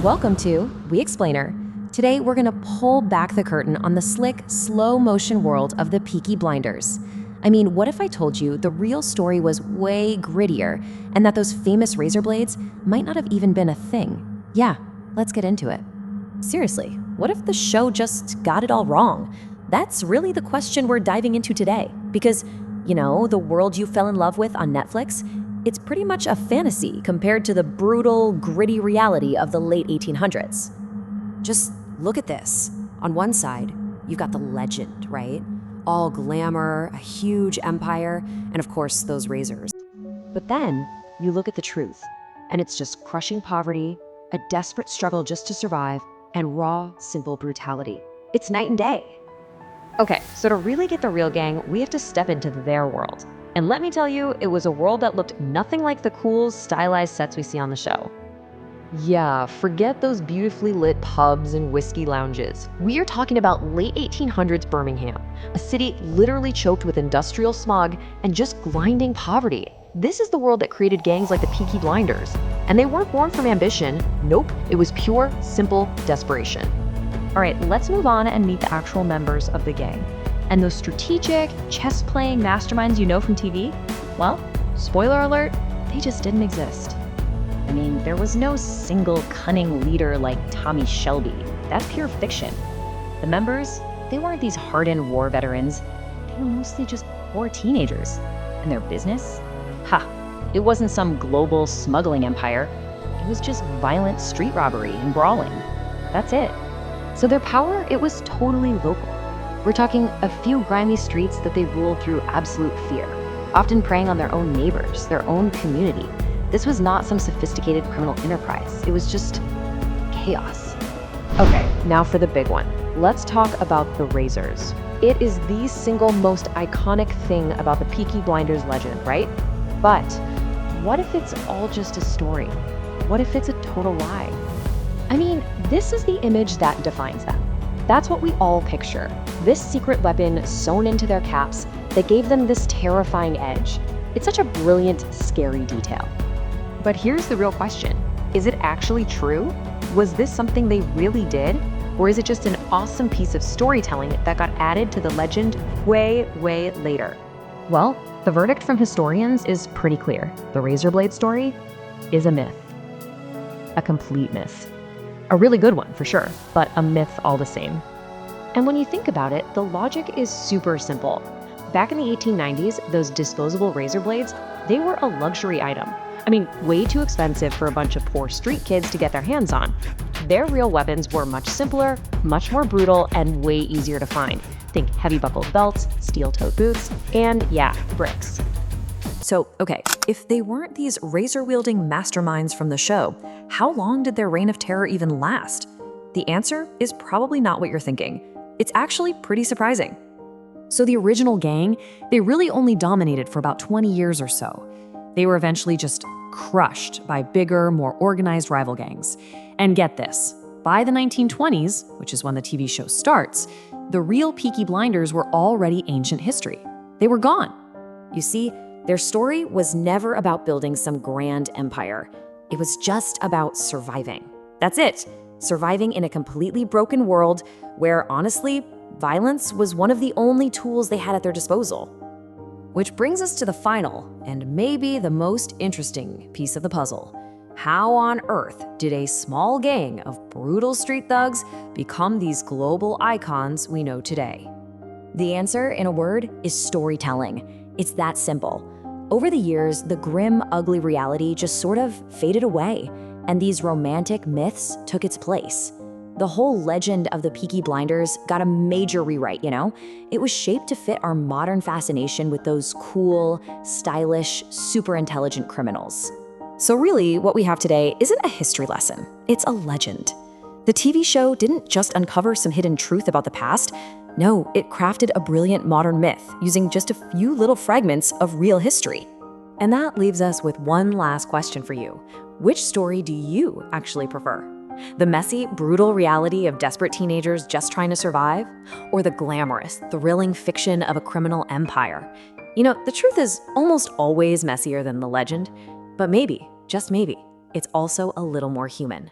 Welcome to We Explainer. Today we're going to pull back the curtain on the slick, slow motion world of the Peaky Blinders. I mean, what if I told you the real story was way grittier and that those famous razor blades might not have even been a thing? Yeah, let's get into it. Seriously, what if the show just got it all wrong? That's really the question we're diving into today. Because, the world you fell in love with on Netflix, it's pretty much a fantasy compared to the brutal, gritty reality of the late 1800s. Just look at this. On one side, you've got the legend, right? All glamour, a huge empire, and of course, those razors. But then you look at the truth, and it's just crushing poverty, a desperate struggle just to survive, and raw, simple brutality. It's night and day. Okay, so to really get the real gang, we have to step into their world. And let me tell you, it was a world that looked nothing like the cool, stylized sets we see on the show. Yeah, forget those beautifully lit pubs and whiskey lounges. We are talking about late 1800s Birmingham, a city literally choked with industrial smog and just grinding poverty. This is the world that created gangs like the Peaky Blinders. And they weren't born from ambition. Nope, it was pure, simple desperation. All right, let's move on and meet the actual members of the gang. And those strategic, chess-playing masterminds you know from TV? Well, spoiler alert, they just didn't exist. I mean, there was no single cunning leader like Tommy Shelby. That's pure fiction. The members, they weren't these hardened war veterans. They were mostly just poor teenagers. And their business? It wasn't some global smuggling empire. It was just violent street robbery and brawling. That's it. So their power, it was totally local. We're talking a few grimy streets that they ruled through absolute fear, often preying on their own neighbors, their own community. This was not some sophisticated criminal enterprise. It was just chaos. Okay, now for the big one. Let's talk about the razors. It is the single most iconic thing about the Peaky Blinders legend, right? But what if it's all just a story? What if it's a total lie? I mean, this is the image that defines them. That's what we all picture. This secret weapon sewn into their caps that gave them this terrifying edge. It's such a brilliant, scary detail. But here's the real question. Is it actually true? Was this something they really did? Or is it just an awesome piece of storytelling that got added to the legend way, way later? Well, the verdict from historians is pretty clear. The razor blade story is a myth. A complete myth. A really good one, for sure, but a myth all the same. And when you think about it, the logic is super simple. Back in the 1890s, those disposable razor blades, they were a luxury item. I mean, way too expensive for a bunch of poor street kids to get their hands on. Their real weapons were much simpler, much more brutal, and way easier to find. Think heavy buckled belts, steel-toed boots, and yeah, bricks. So, okay, if they weren't these razor-wielding masterminds from the show, how long did their reign of terror even last? The answer is probably not what you're thinking. It's actually pretty surprising. So the original gang, they really only dominated for about 20 years or so. They were eventually just crushed by bigger, more organized rival gangs. And get this, by the 1920s, which is when the TV show starts, the real Peaky Blinders were already ancient history. They were gone. You see, their story was never about building some grand empire. It was just about surviving. That's it. Surviving in a completely broken world where, honestly, violence was one of the only tools they had at their disposal. Which brings us to the final, and maybe the most interesting piece of the puzzle. How on earth did a small gang of brutal street thugs become these global icons we know today? The answer, in a word, is storytelling. It's that simple. Over the years, the grim, ugly reality just sort of faded away, and these romantic myths took its place. The whole legend of the Peaky Blinders got a major rewrite, It was shaped to fit our modern fascination with those cool, stylish, super intelligent criminals. So really, what we have today isn't a history lesson, it's a legend. The TV show didn't just uncover some hidden truth about the past. No, it crafted a brilliant modern myth using just a few little fragments of real history. And that leaves us with one last question for you. Which story do you actually prefer? The messy, brutal reality of desperate teenagers just trying to survive? Or the glamorous, thrilling fiction of a criminal empire? The truth is almost always messier than the legend, but maybe, just maybe, it's also a little more human.